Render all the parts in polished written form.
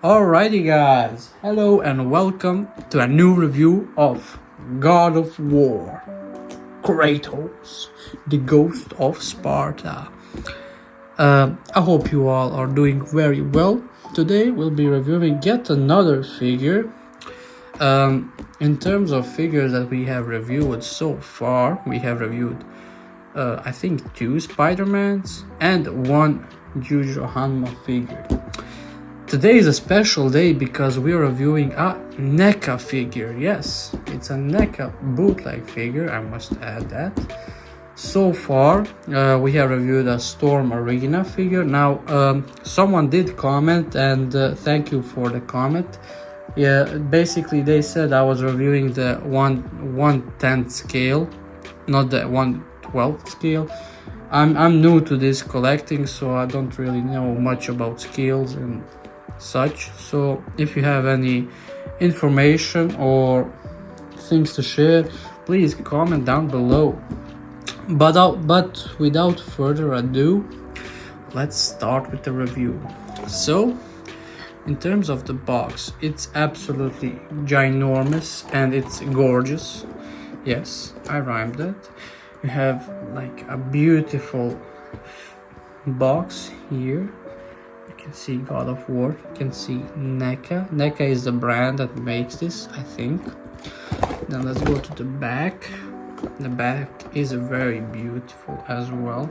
Alrighty guys, hello and welcome to a new review of God of War, Kratos, the Ghost of Sparta. I hope you all are doing very well. Today we'll be reviewing yet another figure. In terms of figures that we have reviewed so far, we have reviewed I think 2 Spider-Mans and 1 Yuji Hanma figure. Today is a special day because we are reviewing a NECA figure. Yes, it's a NECA bootleg figure, I must add that. So far, we have reviewed a Storm Arena figure. Now, someone did comment, and thank you for the comment. Yeah, basically they said I was reviewing the 1/10 scale, not the 1/12 scale. I'm new to this collecting, so I don't really know much about scales and such. So if you have any information or things to share, please comment down below. But without further ado, let's start with the review. So in terms of the box, it's absolutely ginormous and it's gorgeous. Yes, I rhymed that. You have like a beautiful box here. You can see God of War, you can see NECA. NECA is the brand that makes this, I think. Then let's go to the back. The back is very beautiful as well.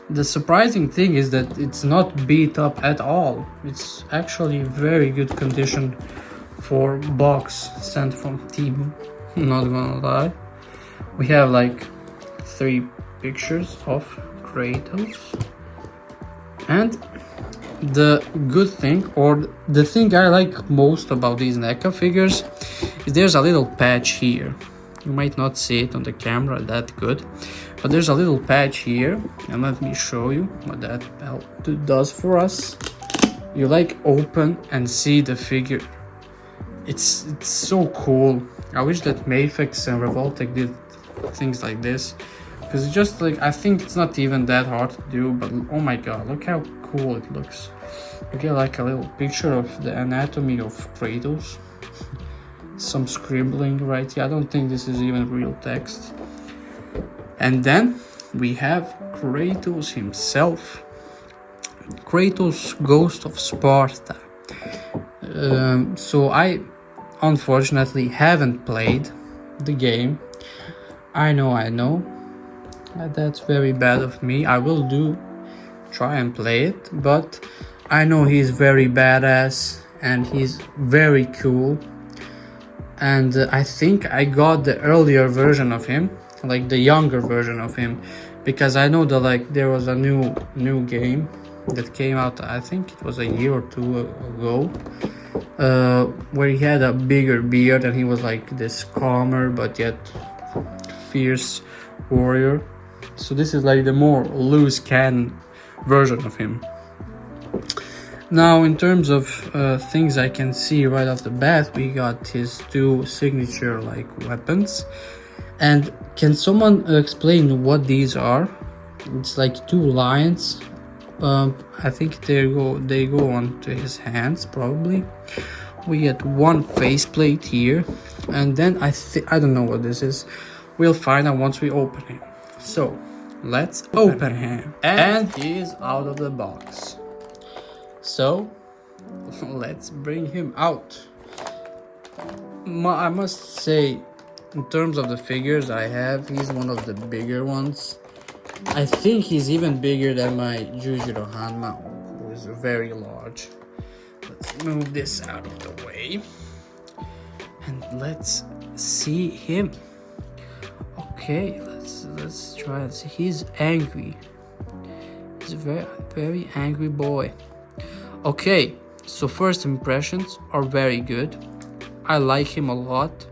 The surprising thing is that it's not beat up at all. It's actually very good condition for box sent from Team, not gonna lie. We have like 3 pictures of Kratos. And the good thing, or the thing I like most about these NECA figures, is there's a little patch here. You might not see it on the camera that good, but there's a little patch here, and let me show you what that does for us. You like open and see the figure. It's so cool. I wish that Mayfix and Revoltech did things like this, because it's just like, I think it's not even that hard to do, but oh my god, look how cool it looks. You get like a little picture of the anatomy of Kratos. Some scribbling right here. I don't think this is even real text. And then we have Kratos himself. Kratos, Ghost of Sparta. So I unfortunately haven't played the game. I know. That's very bad of me. I will try and play it, but I know he's very badass and he's very cool. And I think I got the earlier version of him, like the younger version of him, because I know that like there was a new game that came out, I think it was a year or 2 ago, where he had a bigger beard and he was like this calmer but yet fierce warrior. So this is like the more loose cannon version of him. Now, in terms of things I can see right off the bat, we got his 2 signature like weapons. And can someone explain what these are? It's like 2 lions. I think they go onto his hands probably. We get 1 faceplate here, and then I don't know what this is. We'll find out once we open him. So let's open him, and he is out of the box. So let's bring him out. I must say, in terms of the figures I have, he's one of the bigger ones. I think he's even bigger than my Yuji Hanma, who is very large. Let's move this out of the way, and let's see him. Okay, let's try and see. He's angry. He's a very angry boy. Okay, so first impressions are very good. I like him a lot.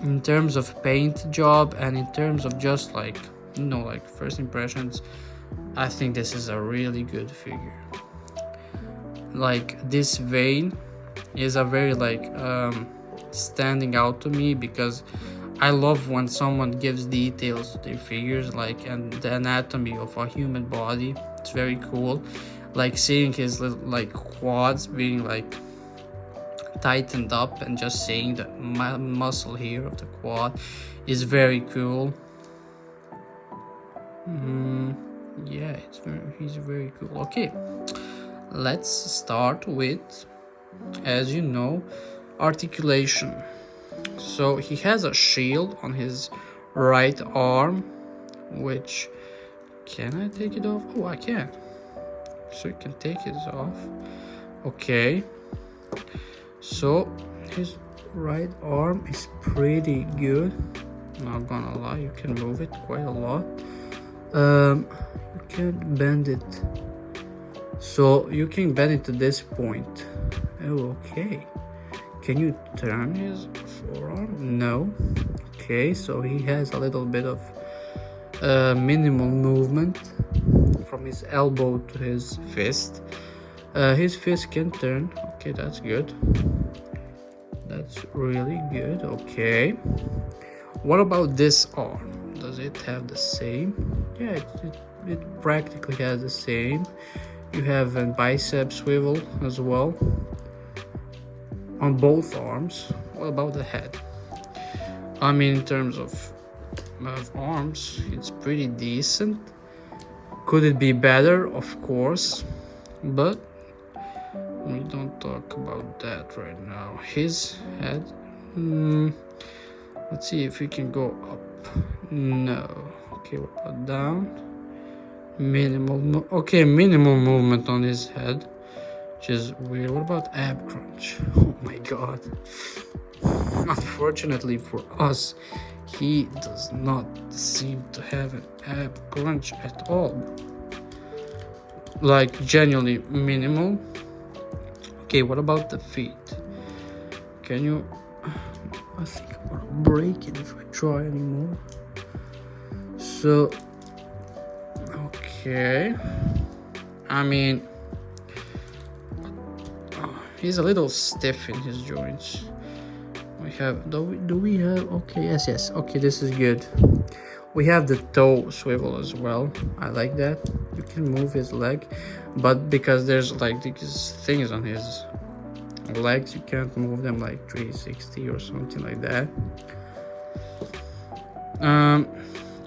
In terms of paint job and in terms of just like, like first impressions, I think this is a really good figure. Like this vein is a very like standing out to me, because I love when someone gives details to their figures, like, and the anatomy of a human body. It's very cool. like seeing his little like quads being like tightened up, and just seeing the muscle here of the quad is very cool. Yeah, he's very cool. Okay, let's start with, as you know, articulation. So he has a shield on his right arm, which, can I take it off? Oh, I can. So you can take it off. Okay, so his right arm is pretty good, not gonna lie. You can move it quite a lot. You can bend it, so you can bend it to this point. Oh, okay. Can you turn his forearm? No. Okay, so he has a little bit of minimal movement from his elbow to his fist. His fist can turn. Okay, that's good. That's really good. Okay, what about this arm? Does it have the same? Yeah, it practically has the same. You have a bicep swivel as well on both arms. What about the head? I mean, in terms of arms, it's pretty decent. Could it be better? Of course, but we don't talk about that right now. His head, let's see if we can go up. No. Okay, what about down? Minimal. Okay, minimal movement on his head, which is weird. What about ab crunch? Oh my god. Unfortunately for us, he does not seem to have an ab crunch at all. Like, genuinely minimal. Okay, what about the feet? Can you... I think I'm gonna break it if I try anymore. So, okay. I mean, he's a little stiff in his joints. We have, do we have, okay, yes, okay, this is good. We have the toe swivel as well. I like that. You can move his leg, but because there's like these things on his legs, you can't move them like 360 or something like that.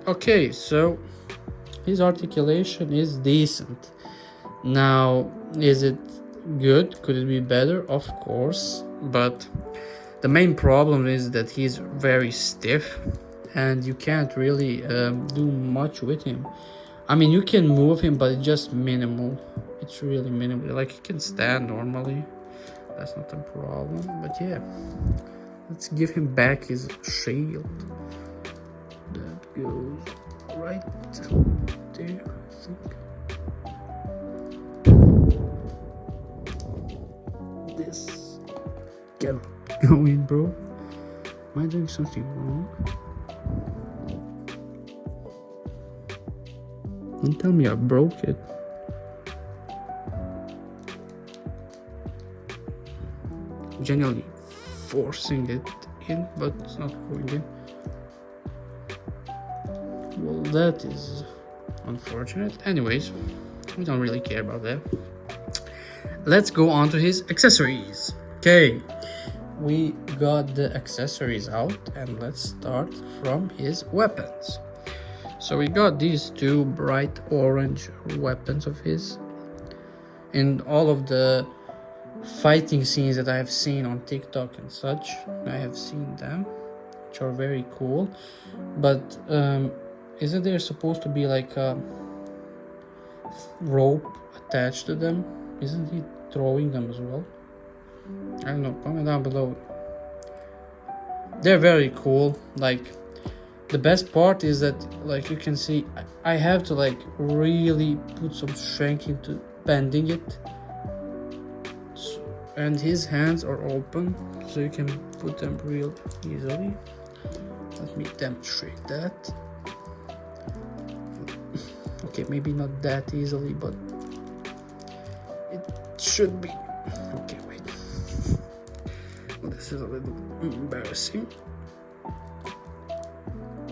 Okay, so his articulation is decent. Now, is it good? Could it be better? Of course, but the main problem is that he's very stiff, and you can't really do much with him. I mean, you can move him, but it's just minimal. It's really minimal. Like, he can stand normally. That's not a problem. But yeah, let's give him back his shield. That goes right there, I think. This cannot go in, bro. Am I doing something wrong? Don't tell me I broke it. Genuinely forcing it in, but it's not going in. Well, that is unfortunate. Anyways, we don't really care about that. Let's go on to his accessories. Okay, we got the accessories out, and let's start from his weapons. So we got these two bright orange weapons of his. In all of the fighting scenes that I have seen on TikTok and such, I have seen them, which are very cool. But isn't there supposed to be like a rope attached to them? Isn't he throwing them as well? I don't know, comment down below. They're very cool. Like, the best part is that, like, you can see I have to like really put some strength into bending it, and his hands are open, so you can put them real easily. Let me demonstrate that. Okay, maybe not that easily, but it should be. Okay, wait. This is a little embarrassing.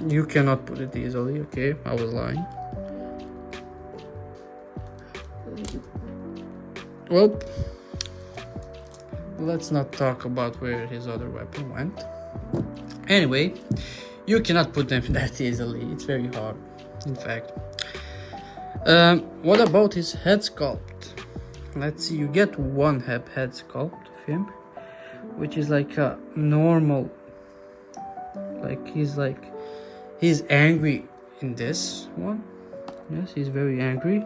You cannot put it easily. Okay, I was lying. well, let's not talk about where his other weapon went. Anyway, you cannot put them that easily. It's very hard, in fact. What about his head sculpt? Let's see, you get one head sculpt of him, which is like a normal, he's angry in this one. Yes, he's very angry,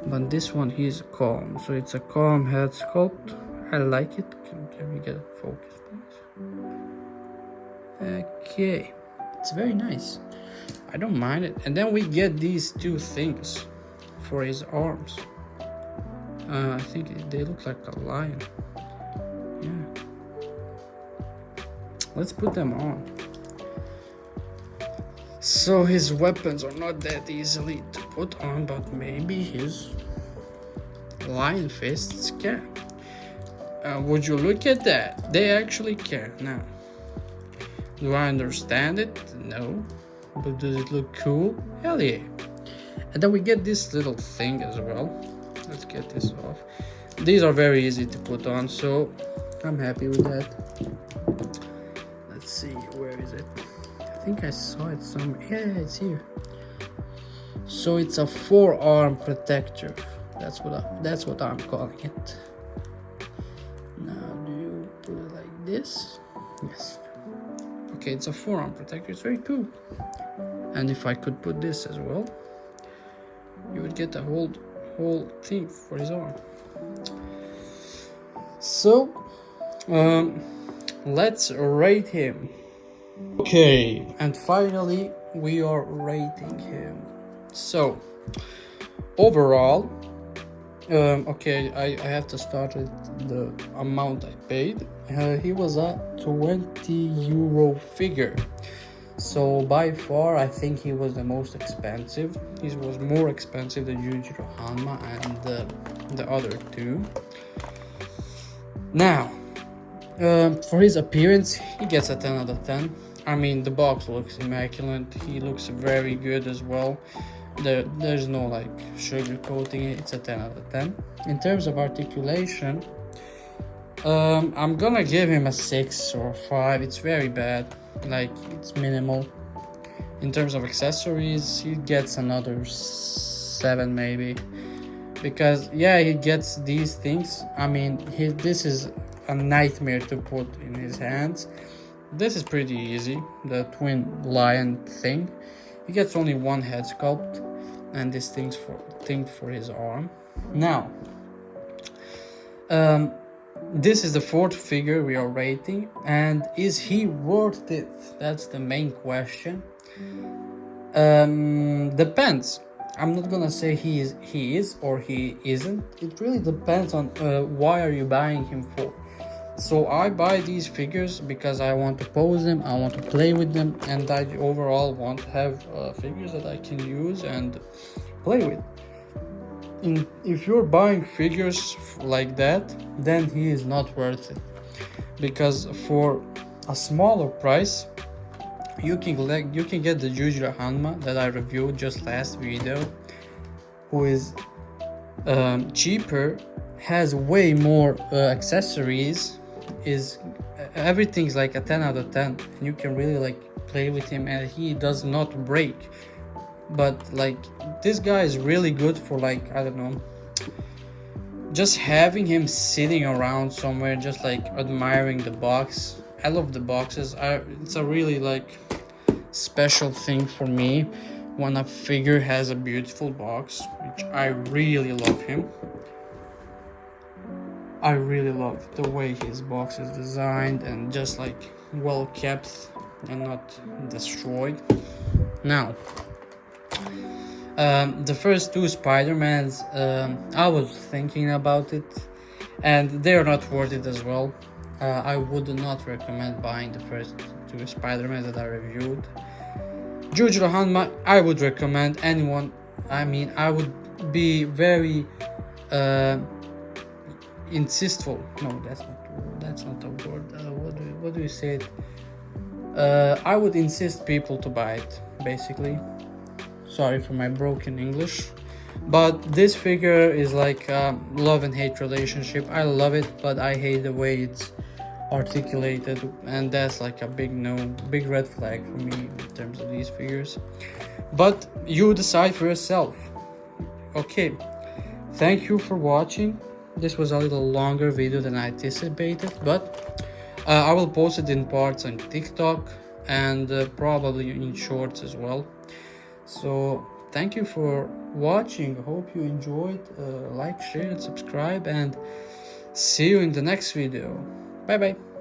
but this one he's calm, so it's a calm head sculpt. I like it. Can we get a focus, please? Okay, it's very nice. I don't mind it. And then we get these two things for his arms. I think they look like a lion. Yeah. Let's put them on. So his weapons are not that easily to put on, but maybe his lion fists can. Would you look at that? They actually can. Now, do I understand it? No. But does it look cool? Hell yeah. And then we get this little thing as well. Let's get this off. These are very easy to put on, so I'm happy with that. Let's see, where is it? I think I saw it somewhere. Yeah, it's here. So it's a forearm protector. That's what I'm calling it. Now, do you put it like this? Yes. Okay, it's a forearm protector. It's very cool. And if I could put this as well, you would get a whole thing for his arm. So, let's rate him. Okay, and finally we are rating him. So, overall, okay, I have to start with the amount I paid. He was a 20 euro figure. So by far, I think he was the most expensive. He was more expensive than Yujiro Hanma and the other two. Now, for his appearance, he gets a 10 out of 10. I mean, the box looks immaculate. He looks very good as well. There's no like sugarcoating it. It's a 10 out of 10. In terms of articulation, I'm gonna give him a 6 or 5. It's very bad. Like, it's minimal. In terms of accessories, he gets another 7 maybe, because yeah, he gets these things. I mean, this is a nightmare to put in his hands. This is pretty easy, the twin lion thing. He gets only one head sculpt and this thing for his arm. Now, this is the fourth figure we are rating, and is he worth it? That's the main question. Depends. I'm not gonna say he is or he isn't. It really depends on why are you buying him for. So I buy these figures because I want to pose them, I want to play with them, and I overall want to have figures that I can use and play with. If you're buying figures like that, then he is not worth it, because for a smaller price you can get the Yujiro Hanma that I reviewed just last video, who is cheaper, has way more accessories, is everything's like a 10 out of 10, and you can really like play with him and he does not break. But like, this guy is really good for, like, I don't know, just having him sitting around somewhere, just like admiring the box. I love the boxes. It's a really like special thing for me when a figure has a beautiful box, which I really love him. I really love the way his box is designed and just like well kept and not destroyed. Now, the first two Spider-Mans, I was thinking about it, and they're not worth it as well. I would not recommend buying the first two Spider-Mans that I reviewed. Yujiro Hanma, I would recommend anyone. I mean, I would be very insistful. No, that's not the word. What do you say it? I would insist people to buy it, basically. Sorry for my broken English. But this figure is like a love and hate relationship. I love it, but I hate the way it's articulated, and that's like a big no, big red flag for me in terms of these figures. But you decide for yourself. Okay, thank you for watching. This was a little longer video than I anticipated, but I will post it in parts on TikTok and probably in shorts as well. So thank you for watching. Hope you enjoyed. Like, share, and subscribe, and see you in the next video. Bye bye.